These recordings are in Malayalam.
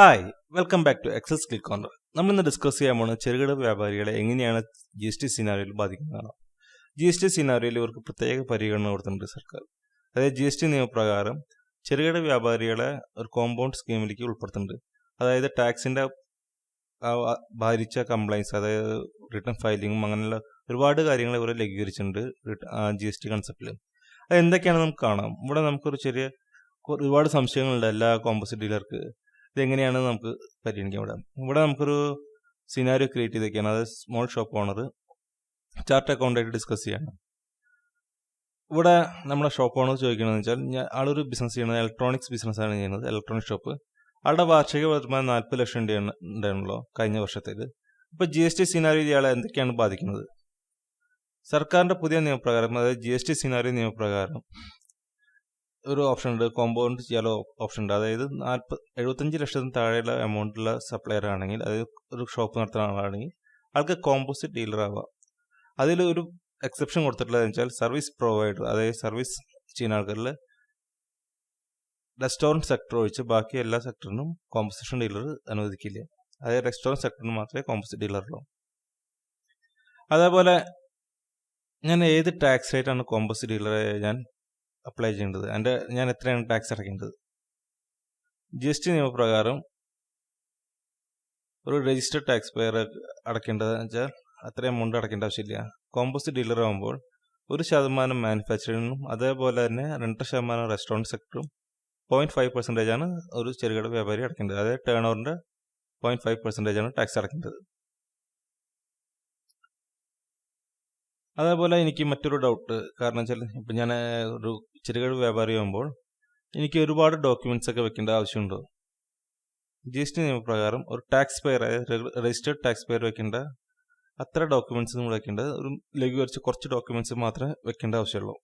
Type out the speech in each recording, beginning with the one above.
Hi welcome back to access click corner. നമ്മളിന്ന് ഡിസ്കസ് ചെയ്യാൻ പോകുന്നത് ചെറുകിട വ്യാപാരികളെ എങ്ങനെയാണ് GST സിനാരിയോയിൽ ബാധിക്കുന്നതാണ്. GST സിനാരിയോയിൽ ഇവർക്ക് പ്രത്യേക പരിഗണന കൊടുത്തിട്ടുണ്ട് സർക്കാർ. അതായത് GST നിയമപ്രകാരം ചെറുകിട വ്യാപാരികളെ ഒരു കോമ്പൗണ്ട് സ്കീമിലേക്ക് ഉൾപ്പെടുത്തുന്നുണ്ട്. അതായത് ടാക്സിൻ്റെ ബാധിച്ച കംപ്ലൈൻസ്, അതായത് റിട്ടേൺ ഫയലിങ്ങും അങ്ങനെയുള്ള ഒരുപാട് കാര്യങ്ങൾ ഇവരെ ലഘൂകരിച്ചിട്ടുണ്ട് GST കൺസെപ്റ്റിൽ. അത് എന്തൊക്കെയാണെന്ന് നമുക്ക് കാണാം. ഇവിടെ നമുക്കൊരു ഒരുപാട് സംശയങ്ങളുണ്ട് എല്ലാ കോമ്പോസിറ്റ് ഡീലർക്ക്. ഇതെങ്ങനെയാണ് നമുക്ക് പരിഗണിക്കാം. ഇവിടെ നമുക്കൊരു സിനാരിയോ ക്രിയേറ്റ് ചെയ്തൊക്കെയാണ്. അത് സ്മോൾ ഷോപ്പ് ഓണർ ചാർട്ട് അക്കൗണ്ടായിട്ട് ഡിസ്കസ് ചെയ്യണം. ഇവിടെ നമ്മുടെ ഷോപ്പ് ഓണർ ചോദിക്കണമെന്ന് വെച്ചാൽ ആളൊരു ബിസിനസ് ചെയ്യുന്നത് ഇലക്ട്രോണിക്സ് ബിസിനസ്സാണ് ചെയ്യുന്നത്, ഇലക്ട്രോണിക് ഷോപ്പ്. ആളുടെ വാർഷിക വരുമാനം 40 ലക്ഷം ഉണ്ടായിരുന്നല്ലോ കഴിഞ്ഞ വർഷത്തേക്ക്. ഇപ്പോൾ GST സിനാരിയോ ഇയാളെ എന്തൊക്കെയാണ് ബാധിക്കുന്നത്? സർക്കാരിൻ്റെ പുതിയ നിയമപ്രകാരം, അതായത് GST സിനാരിയോ നിയമപ്രകാരം ഒരു ഓപ്ഷൻ ഉണ്ട്, കോമ്പൗണ്ട് ചെയ്യാനുള്ള ഓപ്ഷൻ ഉണ്ട്. അതായത് 75 ലക്ഷത്തിന് താഴെയുള്ള എമൗണ്ടുള്ള സപ്ലയർ ആണെങ്കിൽ, അതായത് ഒരു ഷോപ്പ് നടത്തുന്ന ആളാണെങ്കിൽ ആൾക്ക് കോമ്പോസിറ്റ് ഡീലർ ആവാം. അതിലൊരു എക്സെപ്ഷൻ കൊടുത്തിട്ടുള്ളതെന്ന് വെച്ചാൽ സർവീസ് പ്രൊവൈഡർ, അതായത് സർവീസ് ചെയ്യുന്ന ആൾക്കാരിൽ റെസ്റ്റോറൻറ്റ് സെക്ടർ ഒഴിച്ച് ബാക്കി എല്ലാ സെക്ടറിനും കോമ്പോസിഷൻ ഡീലർ അനുവദിക്കില്ല. അതായത് റെസ്റ്റോറൻറ്റ് സെക്ടറിന് മാത്രമേ കോമ്പോസിറ്റ് ഡീലറുള്ളൂ. അതേപോലെ ഞാൻ ഏത് ടാക്സ് റേറ്റാണ് കോമ്പോസിറ്റ് ഡീലറെ ഞാൻ അപ്ലൈ ചെയ്യേണ്ടത്, ഞാൻ എത്രയാണ് ടാക്സ് അടയ്ക്കേണ്ടത്? GST നിയമപ്രകാരം ഒരു രജിസ്റ്റർഡ് ടാക്സ് പെയർ അടയ്ക്കേണ്ടതെന്ന് വെച്ചാൽ അത്ര എമൗണ്ട് അടയ്ക്കേണ്ട ആവശ്യമില്ല. കോമ്പോസിറ്റ് ഡീലർ ആകുമ്പോൾ 1% മാനുഫാക്ചറിങ്ങും അതേപോലെ തന്നെ 2% റെസ്റ്റോറൻറ്റ് സെക്ടറും 0.5% ഒരു ചെറുകിട വ്യാപാരി അടയ്ക്കേണ്ടത്. അതായത് ടേൺ ഓവറിൻ്റെ 0.5% ടാക്സ് അടയ്ക്കേണ്ടത്. അതേപോലെ എനിക്ക് മറ്റൊരു ഡൗട്ട്, കാരണം വെച്ചാൽ ഇപ്പം ഞാൻ ഒരു ചെറുകിട വ്യാപാരി ആകുമ്പോൾ എനിക്ക് ഒരുപാട് ഡോക്യുമെൻറ്റ്സ് ഒക്കെ വെക്കേണ്ട ആവശ്യമുണ്ടോ? GST നിയമപ്രകാരം ഒരു tax pair, registered tax pair വെക്കേണ്ട അത്ര ഡോക്യുമെൻറ്റ്സ് നമ്മൾ വെക്കേണ്ടത് ഒരു ലഘൂകരിച്ച് കുറച്ച് ഡോക്യുമെൻറ്റ്സ് മാത്രമേ വെക്കേണ്ട ആവശ്യമുള്ളൂ.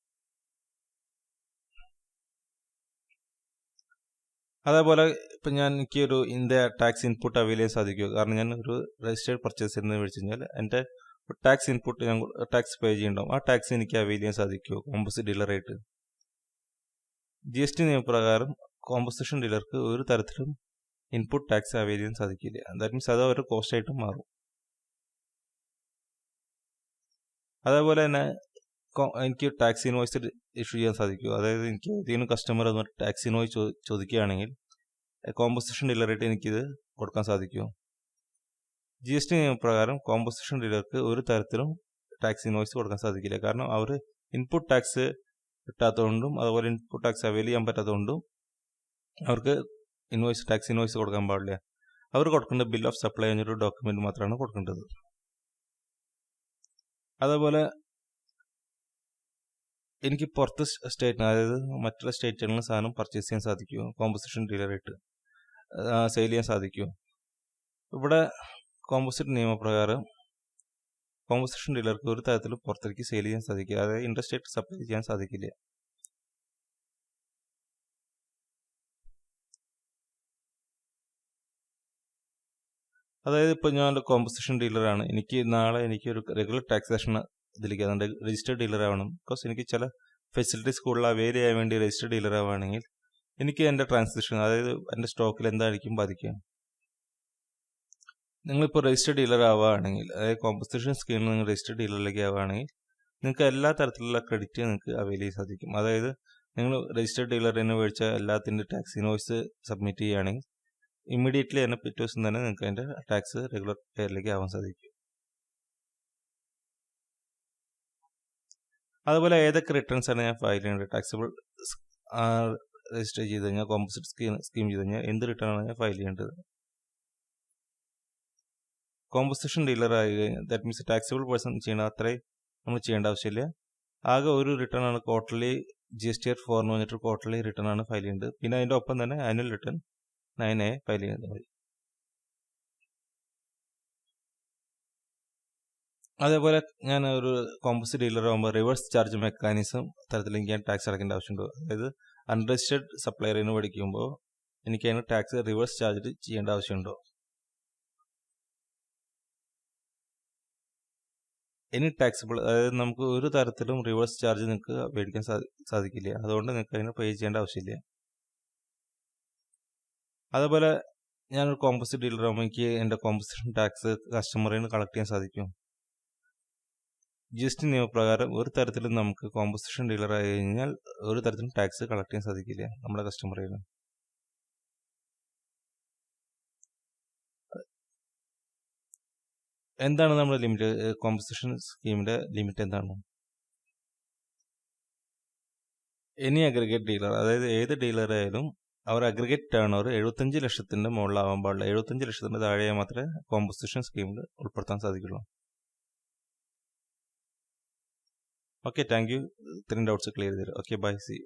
അതേപോലെ ഇപ്പം എനിക്കൊരു ഇന്ത്യ ടാക്സ് ഇൻപുട്ട് അവൈൽ ചെയ്യാൻ സാധിക്കുമോ? കാരണം ഞാൻ ഒരു രജിസ്റ്റേർഡ് പർച്ചേസ് എന്ന് വിളിച്ചു കഴിഞ്ഞാൽ എൻ്റെ ടാക്സ് ഇൻപുട്ട്, ഞാൻ ടാക്സ് പേ ചെയ്യണ്ടാവും. ആ ടാക്സ് എനിക്ക് അവൈൽ ചെയ്യാൻ സാധിക്കുമോ കോമ്പോസിറ്റ് ഡീലറായിട്ട്? GST നിയമപ്രകാരം കോമ്പോസിഷൻ ഡീലർക്ക് ഒരു തരത്തിലും ഇൻപുട്ട് ടാക്സ് അവൈൽ ചെയ്യാൻ സാധിക്കില്ല. ദാറ്റ് മീൻസ് അത് ഒരു കോസ്റ്റ് ആയിട്ട് മാറും. അതേപോലെ തന്നെ എനിക്ക് ടാക്സ് ഇൻവോയ്സ് ഇഷ്യൂ ചെയ്യാൻ സാധിക്കുമോ? അതായത് എനിക്ക് ഏതെങ്കിലും കസ്റ്റമർ ടാക്സ് ഇൻവോയ്സ് ചോദിക്കുകയാണെങ്കിൽ കോമ്പോസിഷൻ ഡീലറായിട്ട് എനിക്കിത് കൊടുക്കാൻ സാധിക്കുമോ? GST നിയമപ്രകാരം കോമ്പോസിഷൻ ഡീലർക്ക് ഒരു തരത്തിലും ടാക്സ് ഇൻവോയ്സ് കൊടുക്കാൻ സാധിക്കില്ല. കാരണം അവർ ഇൻപുട്ട് ടാക്സ് കിട്ടാത്തതുകൊണ്ടും അതുപോലെ ഇൻപുട്ട് ടാക്സ് അവൈൽ ചെയ്യാൻ പറ്റാത്തതുകൊണ്ടും അവർക്ക് ടാക്സ് ഇൻവോയ്സ് കൊടുക്കാൻ പാടില്ല. അവർ കൊടുക്കേണ്ട ബിൽ ഓഫ് സപ്ലൈ എന്നൊരു ഡോക്യുമെൻ്റ് മാത്രമാണ് കൊടുക്കേണ്ടത്. അതേപോലെ എനിക്ക് പുറത്ത് സ്റ്റേറ്റിന്, അതായത് മറ്റുള്ള സ്റ്റേറ്റുകളിൽ സാധനം പർച്ചേസ് ചെയ്യാൻ സാധിക്കുമോ? കോമ്പോസിഷൻ ഡീലറായിട്ട് സെയിൽ ചെയ്യാൻ സാധിക്കുമോ? ഇവിടെ കോമ്പോസിറ്റ് നിയമപ്രകാരം കോമ്പോസിഷൻ ഡീലർക്ക് ഒരു തരത്തിലും പുറത്തേക്ക് സെയിൽ ചെയ്യാൻ സാധിക്കില്ല. അതായത് ഇൻഡർസ്റ്റേറ്റ് സപ്ലൈ ചെയ്യാൻ സാധിക്കില്ല. അതായത് ഇപ്പോൾ ഞാൻ കോമ്പോസിഷൻ ഡീലറാണ്, നാളെ എനിക്കൊരു റെഗുലർ ടാക്സേഷൻ ഇതിലേക്ക് അതുകൊണ്ട് രജിസ്റ്റേർഡ് ഡീലർ ആവണം. ബിക്കോസ് എനിക്ക് ചില ഫെസിലിറ്റീസ് കൂടുതൽ അവൈൽ ചെയ്യാൻ വേണ്ടി രജിസ്റ്റേർഡ് ഡീലർ ആവുകയാണെങ്കിൽ എനിക്ക് എൻ്റെ ട്രാൻസാക്ഷൻ, അതായത് എൻ്റെ സ്റ്റോക്കിൽ എന്തായിരിക്കും ബാധിക്കുക? നിങ്ങളിപ്പോൾ രജിസ്റ്റേർഡ് ഡീലർ ആവുകയാണെങ്കിൽ, അതായത് കോമ്പോസിഷൻ സ്കീമിൽ നിങ്ങൾ രജിസ്റ്റേർഡ് ഡീലറിലേക്ക് ആവുകയാണെങ്കിൽ നിങ്ങൾക്ക് എല്ലാ തരത്തിലുള്ള ക്രെഡിറ്റ് നിങ്ങൾക്ക് അവൈൽ ചെയ്യാൻ സാധിക്കും. അതായത് നിങ്ങൾ രജിസ്റ്റേർഡ് ഡീലറിന് മേടിച്ച എല്ലാത്തിൻ്റെ ടാക്സ് ഇൻവോയ്സ് സബ്മിറ്റ് ചെയ്യുകയാണെങ്കിൽ ഇമ്മീഡിയറ്റ്ലി തന്നെ പിറ്റേ ദിവസം തന്നെ നിങ്ങൾക്ക് അതിൻ്റെ ടാക്സ് റെഗുലർ പെയറിലേക്ക് ആവാൻ സാധിക്കും. അതുപോലെ ഏതൊക്കെ റിട്ടേൺസ് ആണ് ഞാൻ ഫയൽ ചെയ്യേണ്ടത്? ടാക്സിബിൾ രജിസ്റ്റർ ചെയ്ത് കഴിഞ്ഞാൽ, കോമ്പോസിറ്റ് സ്കീം ചെയ്ത് കഴിഞ്ഞാൽ എന്ത് റിട്ടേൺ ആണ് ഞാൻ ഫയൽ ചെയ്യേണ്ടത്? കോമ്പോസിഷൻ ഡീലർ ആയി കഴിഞ്ഞാൽ, ദാറ്റ് മീൻസ് ടാക്സിബിൾ പേഴ്സൺ ചെയ്യണ അത്രയും നമ്മൾ ചെയ്യേണ്ട ആവശ്യമില്ല. ആകെ ഒരു റിട്ടേൺ ആണ് ക്വാർട്ടർലി GSTR 4 എന്ന് പറഞ്ഞിട്ട് ക്വാർട്ടർലി റിട്ടേൺ ആണ് ഫയൽ ചെയ്യേണ്ടത്. പിന്നെ അതിൻ്റെ ഒപ്പം തന്നെ ആനുവൽ റിട്ടേൺ 9A ഫയൽ ചെയ്യുന്നത് മതി. അതേപോലെ ഞാൻ ഒരു കോമ്പോസിറ്റ് ഡീലർ ആകുമ്പോൾ റിവേഴ്സ് ചാർജ് മെക്കാനിസം തരത്തിലേക്ക് ഞാൻ ടാക്സ് അടയ്ക്കേണ്ട ആവശ്യമുണ്ട്. അതായത് അൺരജിസ്റ്റേർഡ് സപ്ലയറിന് മേടിക്കുമ്പോൾ എനിക്ക് അതിന് ടാക്സ് റിവേഴ്സ് ചാർജ് ചെയ്യേണ്ട ആവശ്യമുണ്ടോ? എനി ടാക്സിബിൾ, അതായത് നമുക്ക് ഒരു തരത്തിലും റിവേഴ്സ് ചാർജ് നിങ്ങൾക്ക് മേടിക്കാൻ സാധിക്കില്ല. അതുകൊണ്ട് നിങ്ങൾക്ക് അതിന് പേ ചെയ്യേണ്ട ആവശ്യമില്ല. അതേപോലെ ഞാനൊരു കോമ്പോസിറ്റ് ഡീലർ ആകുമ്പോൾ എനിക്ക് എൻ്റെ കോമ്പോസിഷൻ ടാക്സ് കസ്റ്റമറിൽ നിന്ന് കളക്ട് ചെയ്യാൻ സാധിക്കും. GST നിയമപ്രകാരം ഒരു തരത്തിലും നമുക്ക് കോമ്പോസിഷൻ ഡീലർ ആയി കഴിഞ്ഞാൽ ഒരു തരത്തിലും ടാക്സ് കളക്ട് ചെയ്യാൻ സാധിക്കില്ല നമ്മുടെ കസ്റ്റമറിൽ നിന്ന്. എന്താണ് നമ്മുടെ ലിമിറ്റ്? കോമ്പോസിഷൻ സ്കീമിന്റെ ലിമിറ്റ് എന്താണ്? എനി അഗ്രിഗേറ്റ് ഡീലർ, അതായത് ഏത് ഡീലർ ആയാലും അവർ അഗ്രിഗേറ്റ് ടേൺ ഓവർ 75 ലക്ഷത്തിന്റെ മുകളിലാവാൻ പാടില്ല. 75 ലക്ഷത്തിന്റെ താഴെ മാത്രമേ കോമ്പോസിഷൻ സ്കീമിൽ ഉൾപ്പെടുത്താൻ സാധിക്കുള്ളൂ. Okay, thank you. ഇത്രയും ഡൗട്ട്സ് ക്ലിയർ ചെയ്തു. Okay, bye, see.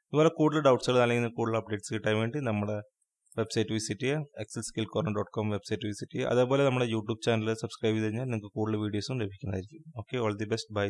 ഇതുപോലെ കൂടുതൽ ഡൗട്ട്സുകൾ അല്ലെങ്കിൽ കൂടുതൽ അപ്ഡേറ്റ്സ് കിട്ടാൻ വേണ്ടി നമ്മുടെ വെബ്സൈറ്റ് വിസിറ്റ് ചെയ്യുക, excelskillcorner.com വെബ്സൈറ്റ് വിസിറ്റ് ചെയ്യുക. അതേപോലെ നമ്മുടെ യൂട്യൂബ് ചാനൽ സബ്സ്ക്രൈബ് ചെയ്ത് കഴിഞ്ഞാൽ നിങ്ങൾക്ക് കൂടുതൽ വീഡിയോസും ലഭിക്കുന്നതായിരിക്കും. Okay, all the best, by.